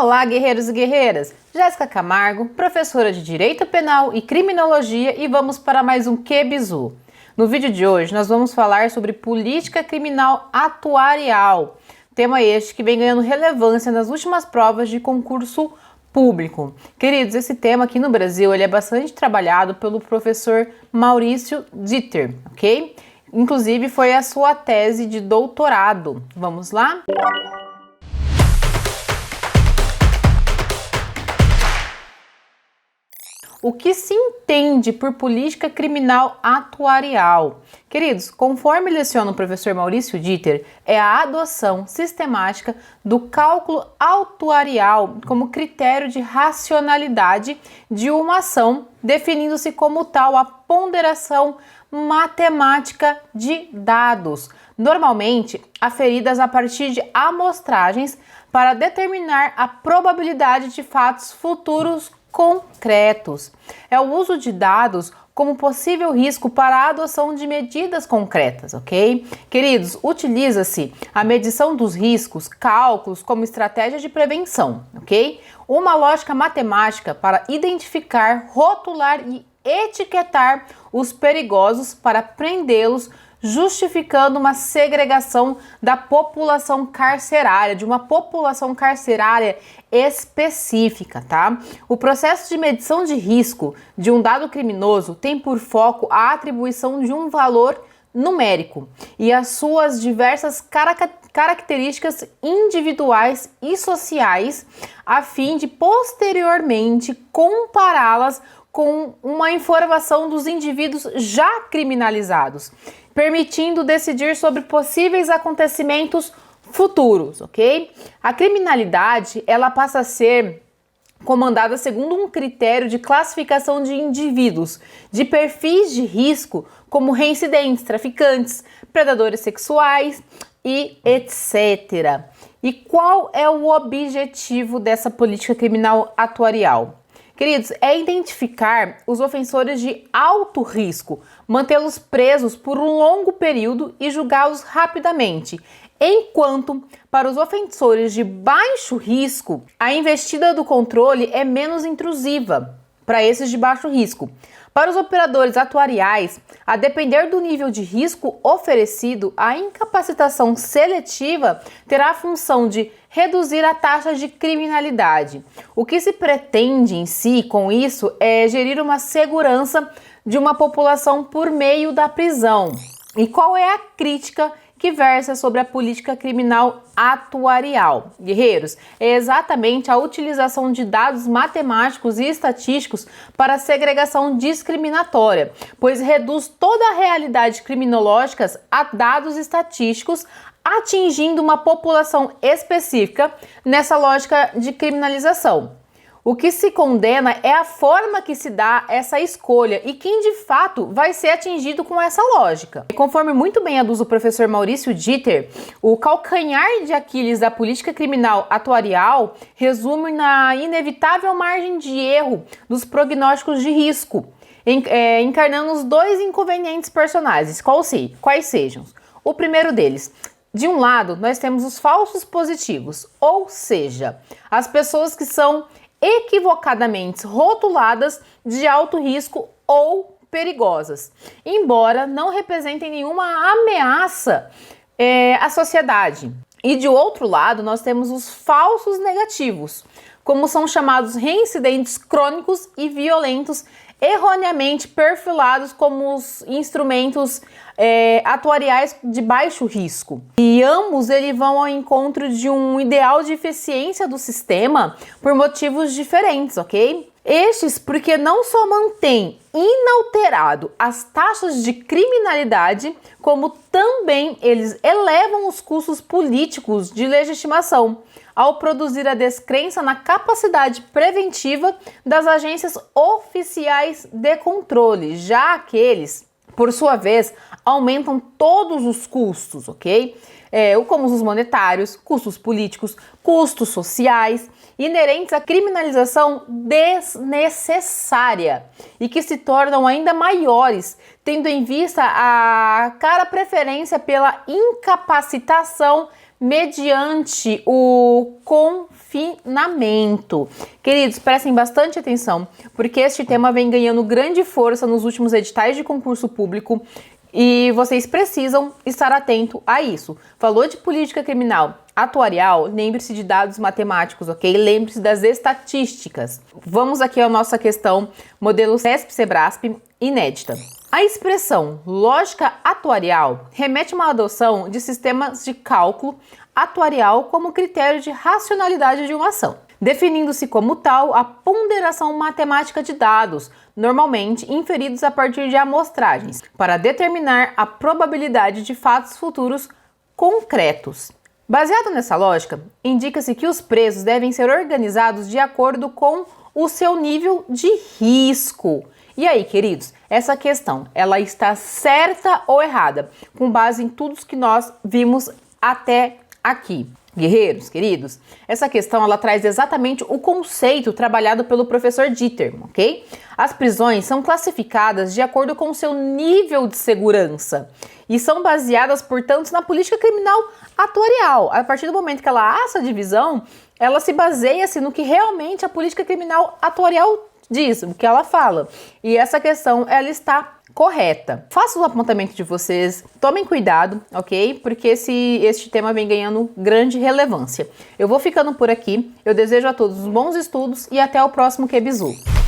Olá, guerreiros e guerreiras! Jéssica Camargo, professora de Direito Penal e Criminologia, e vamos para mais um QBizu. No vídeo de hoje nós vamos falar sobre política criminal atuarial, tema este que vem ganhando relevância nas últimas provas de concurso público. Queridos, esse tema aqui no Brasil ele é bastante trabalhado pelo professor Maurício Dieter, ok? Inclusive foi a sua tese de doutorado. Vamos lá? O que se entende por política criminal atuarial? Queridos, conforme leciona o professor Maurício Dieter, é a adoção sistemática do cálculo atuarial como critério de racionalidade de uma ação, definindo-se como tal a ponderação matemática de dados, normalmente aferidas a partir de amostragens para determinar a probabilidade de fatos futuros concretos. É o uso de dados como possível risco para a adoção de medidas concretas, ok? Queridos, utiliza-se a medição dos riscos, cálculos como estratégia de prevenção, ok? Uma lógica matemática para identificar, rotular e etiquetar os perigosos para prendê-los, justificando uma segregação da população carcerária, de uma população carcerária específica, tá? O processo de medição de risco de um dado criminoso tem por foco a atribuição de um valor numérico e as suas diversas características individuais e sociais, a fim de posteriormente compará-las com uma informação dos indivíduos já criminalizados, permitindo decidir sobre possíveis acontecimentos futuros, ok? A criminalidade, ela passa a ser comandada segundo um critério de classificação de indivíduos, de perfis de risco, como reincidentes, traficantes, predadores sexuais e etc. E qual é o objetivo dessa política criminal atuarial? Queridos, é identificar os ofensores de alto risco, mantê-los presos por um longo período e julgá-los rapidamente, enquanto para os ofensores de baixo risco, a investida do controle é menos intrusiva para esses de baixo risco. Para os operadores atuariais, a depender do nível de risco oferecido, a incapacitação seletiva terá a função de reduzir a taxa de criminalidade. O que se pretende em si com isso é gerir uma segurança de uma população por meio da prisão. E qual é a crítica que versa sobre a política criminal atuarial? Guerreiros, é exatamente a utilização de dados matemáticos e estatísticos para a segregação discriminatória, pois reduz toda a realidade criminológica a dados estatísticos, atingindo uma população específica nessa lógica de criminalização. O que se condena é a forma que se dá essa escolha e quem de fato vai ser atingido com essa lógica. E conforme muito bem aduz o professor Maurício Dieter, o calcanhar de Aquiles da política criminal atuarial resume na inevitável margem de erro dos prognósticos de risco, encarnando os dois inconvenientes personagens, quais sejam. O primeiro deles: de um lado, nós temos os falsos positivos, ou seja, as pessoas que são equivocadamente rotuladas de alto risco ou perigosas, embora não representem nenhuma ameaça à sociedade. E de outro lado, nós temos os falsos negativos, como são chamados reincidentes crônicos e violentos, erroneamente perfilados como os instrumentos atuariais de baixo risco. E ambos eles vão ao encontro de um ideal de eficiência do sistema por motivos diferentes, ok? Estes porque não só mantém inalterado as taxas de criminalidade, como também eles elevam os custos políticos de legitimação, ao produzir a descrença na capacidade preventiva das agências oficiais de controle, já que eles, por sua vez, aumentam todos os custos, ok? Como os monetários, custos políticos, custos sociais, inerentes à criminalização desnecessária e que se tornam ainda maiores, tendo em vista a clara preferência pela incapacitação mediante o confinamento confinamento. Queridos, prestem bastante atenção, porque este tema vem ganhando grande força nos últimos editais de concurso público e vocês precisam estar atento a isso. Falou de política criminal atuarial, lembre-se de dados matemáticos, ok? Lembre-se das estatísticas. Vamos aqui à nossa questão, modelo CESP-SEBRASP, inédita. A expressão lógica atuarial remete a uma adoção de sistemas de cálculo atuarial como critério de racionalidade de uma ação, definindo-se como tal a ponderação matemática de dados, normalmente inferidos a partir de amostragens, para determinar a probabilidade de fatos futuros concretos. Baseado nessa lógica, indica-se que os presos devem ser organizados de acordo com o seu nível de risco. E aí, queridos, essa questão, ela está certa ou errada? Com base em tudo que nós vimos até aqui. Guerreiros, queridos, essa questão ela traz exatamente o conceito trabalhado pelo professor Dieter, ok? As prisões são classificadas de acordo com o seu nível de segurança e são baseadas, portanto, na política criminal atuarial. A partir do momento que ela há essa divisão, ela se baseia-se no que realmente a política criminal atuarial diz, o que ela fala. E essa questão, ela está correta. Façam o apontamento de vocês, tomem cuidado, ok? Porque este tema vem ganhando grande relevância. Eu vou ficando por aqui, eu desejo a todos bons estudos e até o próximo QBizu.